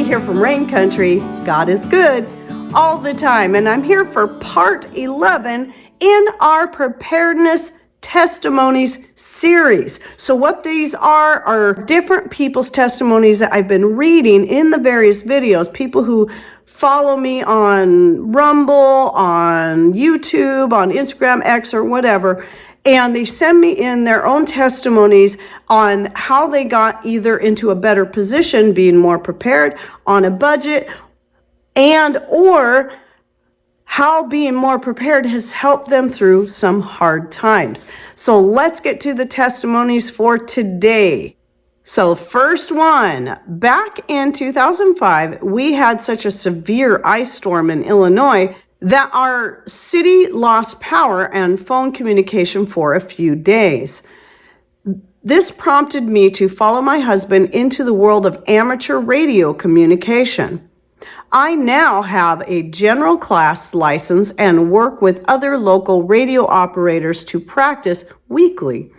here from Rain Country. God is good all the time, and I'm here for part 11 in our Preparedness Testimonies series. So what these are different people's testimonies that I've been reading in the various videos, people who follow me on Rumble, on YouTube, on Instagram, X, or whatever, and they send me in their own testimonies on how they got either into a better position, being more prepared on a budget, and or how being more prepared has helped them through some hard times. So let's get to the testimonies for today. So first one, back in 2005, we had such a severe ice storm in Illinois that our city lost power and phone communication for a few days. This prompted me to follow my husband into the world of amateur radio communication. I now have a general class license and work with other local radio operators to practice weekly.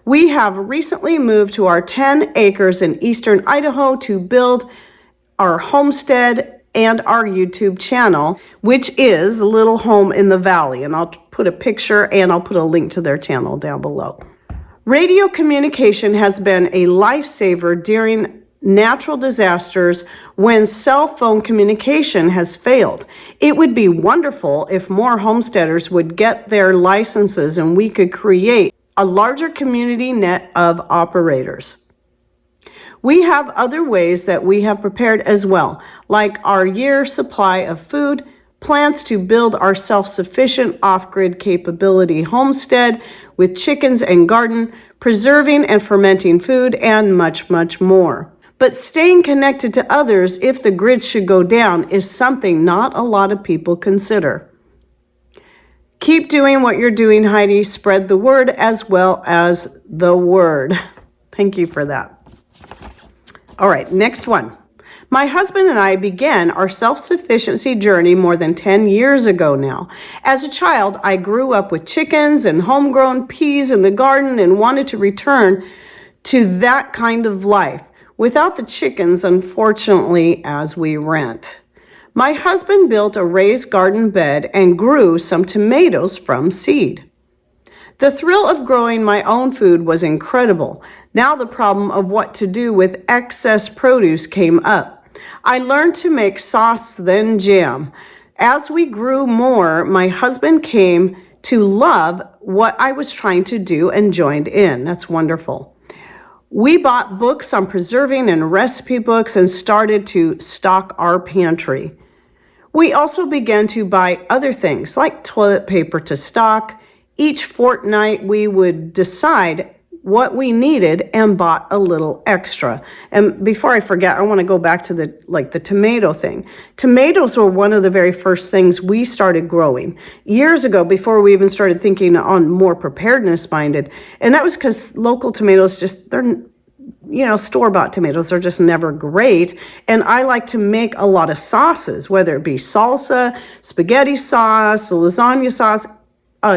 We have recently moved to our 10 acres in eastern Idaho to build our homestead and our YouTube channel, which is Little Home in the Valley. And I'll put a picture and I'll put a link to their channel down below. Radio communication has been a lifesaver during natural disasters when cell phone communication has failed. It would be wonderful if more homesteaders would get their licenses and we could create a larger community net of operators. We have other ways that we have prepared as well, like our year supply of food, plans to build our self-sufficient off-grid capability homestead with chickens and garden, preserving and fermenting food, and much, much more. But staying connected to others if the grid should go down is something not a lot of people consider. Keep doing what you're doing, Heidi. Spread the word as well as the word. Thank you for that. All right, next one. My husband and I began our self-sufficiency journey more than 10 years ago now. As a child, I grew up with chickens and homegrown peas in the garden and wanted to return to that kind of life without the chickens, unfortunately, as we rent. My husband built a raised garden bed and grew some tomatoes from seed. The thrill of growing my own food was incredible. Now the problem of what to do with excess produce came up. I learned to make sauce, then jam. As we grew more, my husband came to love what I was trying to do and joined in. That's wonderful. We bought books on preserving and recipe books and started to stock our pantry. We also began to buy other things like toilet paper to stock. Each fortnight we would decide what we needed and bought a little extra. And before I forget, I want to go back to the tomato thing. Tomatoes were one of the very first things we started growing years ago before we even started thinking on more preparedness minded. And that was because local tomatoes store-bought tomatoes are just never great. And I like to make a lot of sauces, whether it be salsa, spaghetti sauce, lasagna sauce,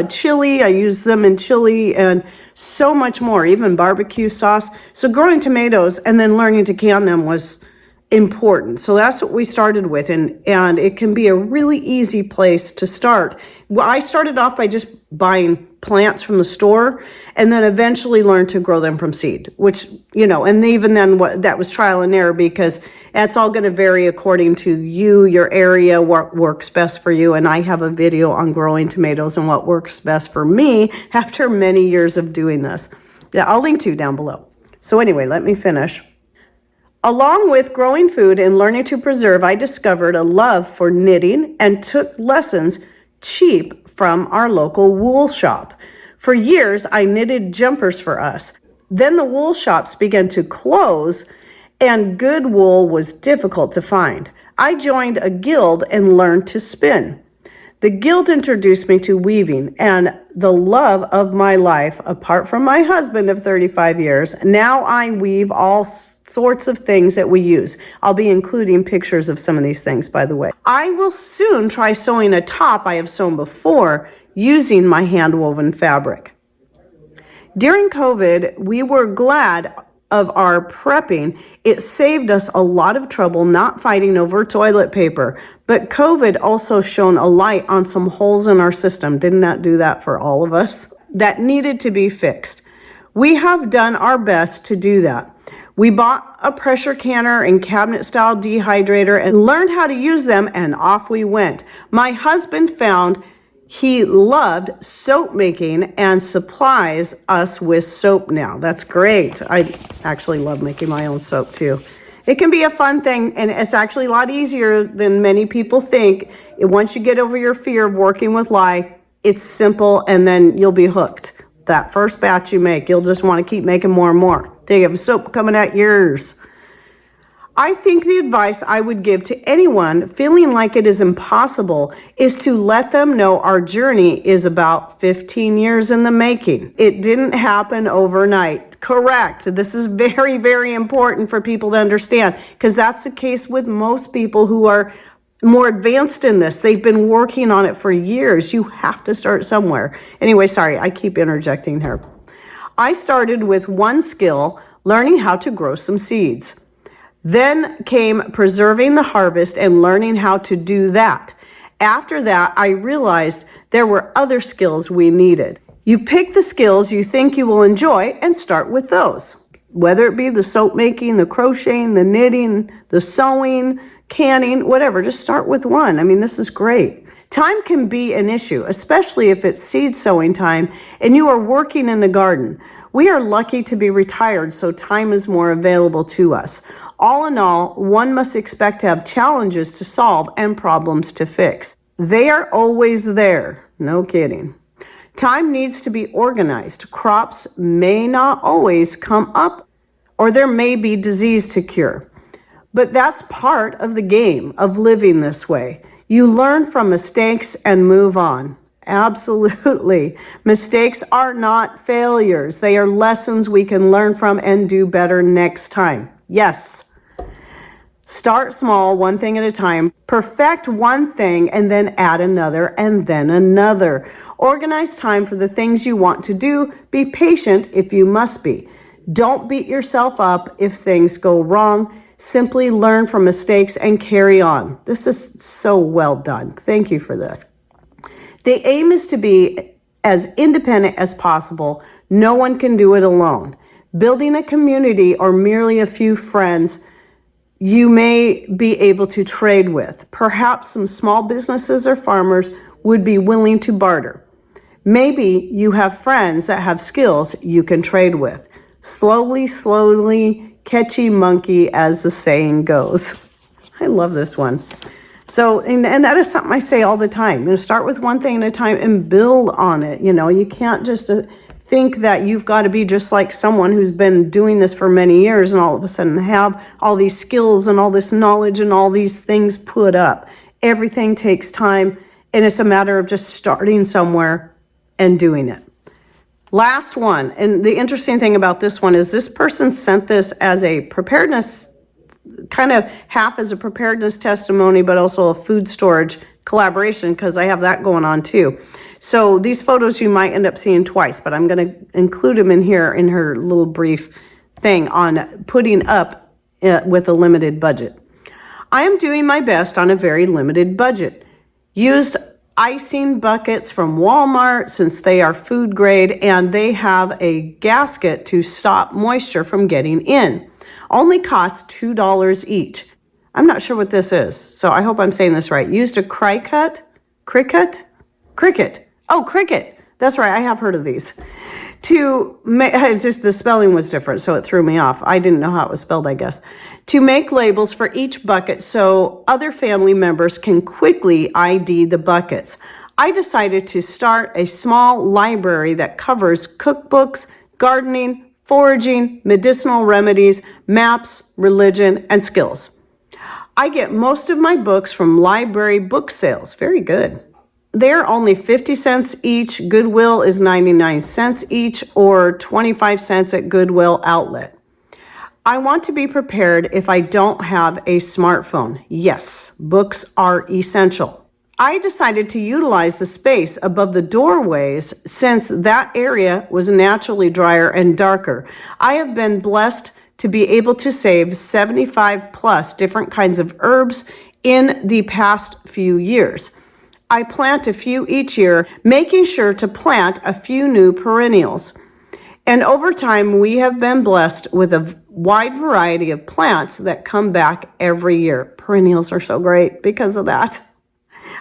chili. I use them in chili and so much more, even barbecue sauce. So growing tomatoes and then learning to can them was important. So that's what we started with, and it can be a really easy place to start. Well, I started off by just buying plants from the store and then eventually learned to grow them from seed, which, and even then that was trial and error because that's all going to vary according to you, your area, what works best for you. And I have a video on growing tomatoes and what works best for me after many years of doing this. Yeah, I'll link to down below. So anyway, let me finish. Along with growing food and learning to preserve, I discovered a love for knitting and took lessons cheap from our local wool shop. For years, I knitted jumpers for us. Then the wool shops began to close and good wool was difficult to find. I joined a guild and learned to spin. The guild introduced me to weaving and the love of my life, apart from my husband of 35 years. Now I weave all sorts of things that we use. I'll be including pictures of some of these things, by the way. I will soon try sewing a top I have sewn before using my hand-woven fabric. During COVID, we were glad of our prepping, it saved us a lot of trouble not fighting over toilet paper. But COVID also shone a light on some holes in our system. Didn't that do that for all of us? That needed to be fixed. We have done our best to do that. We bought a pressure canner and cabinet style dehydrator and learned how to use them, and off we went. My husband found he loved soap making and supplies us with soap now. That's great. I actually love making my own soap too. It can be a fun thing, and it's actually a lot easier than many people think. Once you get over your fear of working with lye, it's simple, and then you'll be hooked. That first batch you make, you'll just want to keep making more and more. Till you have soap coming out yours. I think the advice I would give to anyone feeling like it is impossible is to let them know our journey is about 15 years in the making. It didn't happen overnight. Correct. This is very, very important for people to understand, because that's the case with most people who are more advanced in this. They've been working on it for years. You have to start somewhere. Anyway, sorry, I keep interjecting here. I started with one skill, learning how to grow some seeds. Then came preserving the harvest and learning how to do that. After that, I realized there were other skills we needed. You pick the skills you think you will enjoy and start with those. Whether it be the soap making, the crocheting, the knitting, the sewing, canning, whatever, just start with one. I mean, this is great. Time can be an issue, especially if it's seed sowing time and you are working in the garden. We are lucky to be retired, so time is more available to us. All in all, one must expect to have challenges to solve and problems to fix. They are always there. No kidding. Time needs to be organized. Crops may not always come up, or there may be disease to cure. But that's part of the game of living this way. You learn from mistakes and move on. Absolutely. Mistakes are not failures. They are lessons we can learn from and do better next time. Yes. Start small, one thing at a time. Perfect one thing and then add another and then another. Organize time for the things you want to do. Be patient if you must be. Don't beat yourself up if things go wrong. Simply learn from mistakes and carry on. This is so well done. Thank you for this. The aim is to be as independent as possible. No one can do it alone. Building a community or merely a few friends you may be able to trade with. Perhaps some small businesses or farmers would be willing to barter. Maybe you have friends that have skills you can trade with. Slowly, catchy monkey, as the saying goes. I love this one. So, and that is something I say all the time. Start with one thing at a time and build on it. You can't just think that you've got to be just like someone who's been doing this for many years and all of a sudden have all these skills and all this knowledge and all these things put up. Everything takes time, and it's a matter of just starting somewhere and doing it. Last one, and the interesting thing about this one is this person sent this as a preparedness, kind of half as a preparedness testimony, but also a food storage collaboration, because I have that going on too. So these photos you might end up seeing twice, but I'm going to include them in here in her little brief thing on putting up with a limited budget. I am doing my best on a very limited budget. Used icing buckets from Walmart since they are food grade and they have a gasket to stop moisture from getting in. Only cost $2 each. I'm not sure what this is, so I hope I'm saying this right. Used a cricket. Oh, cricket. That's right, I have heard of these. Just the spelling was different, so it threw me off. I didn't know how it was spelled, I guess. To make labels for each bucket so other family members can quickly ID the buckets. I decided to start a small library that covers cookbooks, gardening, foraging, medicinal remedies, maps, religion, and skills. I get most of my books from library book sales. Very good. They're only 50 cents each. Goodwill is 99 cents each, or 25 cents at Goodwill Outlet. I want to be prepared if I don't have a smartphone. Yes, books are essential. I decided to utilize the space above the doorways since that area was naturally drier and darker. I have been blessed to be able to save 75 plus different kinds of herbs in the past few years. I plant a few each year, making sure to plant a few new perennials. And over time, we have been blessed with a wide variety of plants that come back every year. Perennials are so great because of that.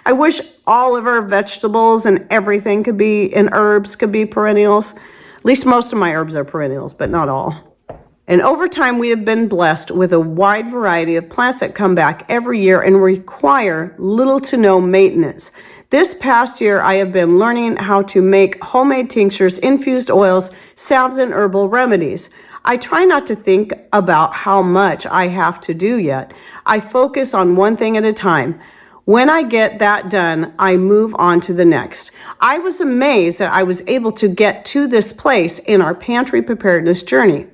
I wish all of our vegetables and everything could be, and herbs could be perennials. At least most of my herbs are perennials, but not all. And over time, we have been blessed with a wide variety of plants that come back every year and require little to no maintenance. This past year, I have been learning how to make homemade tinctures, infused oils, salves, and herbal remedies. I try not to think about how much I have to do yet. I focus on one thing at a time. When I get that done, I move on to the next. I was amazed that I was able to get to this place in our pantry preparedness journey.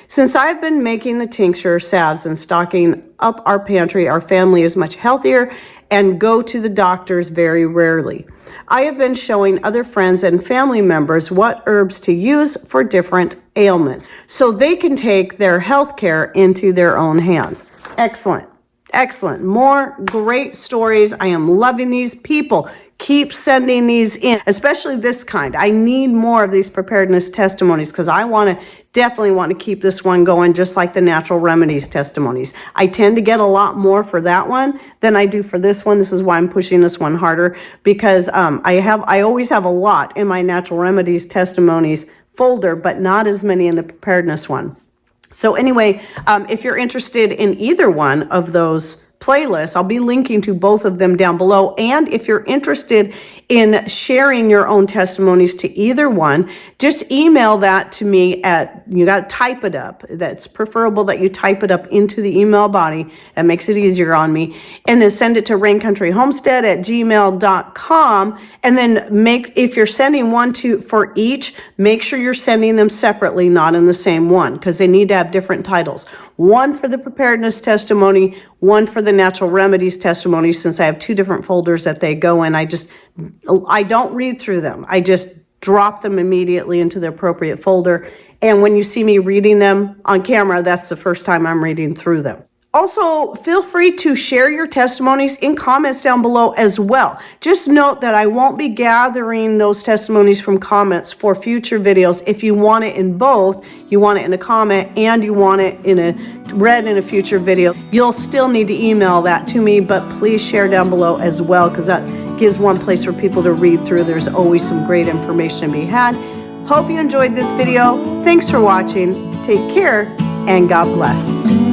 Since I've been making the tincture, salves, and stocking up our pantry, our family is much healthier and go to the doctors very rarely. I have been showing other friends and family members what herbs to use for different ailments so they can take their health care into their own hands. Excellent. Excellent. More great stories. I am loving these. People, keep sending these in, especially this kind. I need more of these preparedness testimonies because I definitely want to keep this one going, just like the natural remedies testimonies. I tend to get a lot more for that one than I do for this one. This is why I'm pushing this one harder, because I always have a lot in my natural remedies testimonies folder, but not as many in the preparedness one. So anyway, if you're interested in either one of those playlists, I'll be linking to both of them down below. And if you're interested in sharing your own testimonies to either one, just email that to me you got to type it up. That's preferable that you type it up into the email body. That makes it easier on me. And then send it to raincountryhomestead@gmail.com. And then if you're sending one for each, make sure you're sending them separately, not in the same one, because they need to have different titles. One for the preparedness testimony, one for the natural remedies testimony, since I have two different folders that they go in. I don't read through them. I just drop them immediately into the appropriate folder. And when you see me reading them on camera, that's the first time I'm reading through them. Also, feel free to share your testimonies in comments down below as well. Just note that I won't be gathering those testimonies from comments for future videos. If you want it in both, you want it in a comment and you want it read in a future video, you'll still need to email that to me, but please share down below as well, because that gives one place for people to read through. There's always some great information to be had. Hope you enjoyed this video. Thanks for watching. Take care and God bless.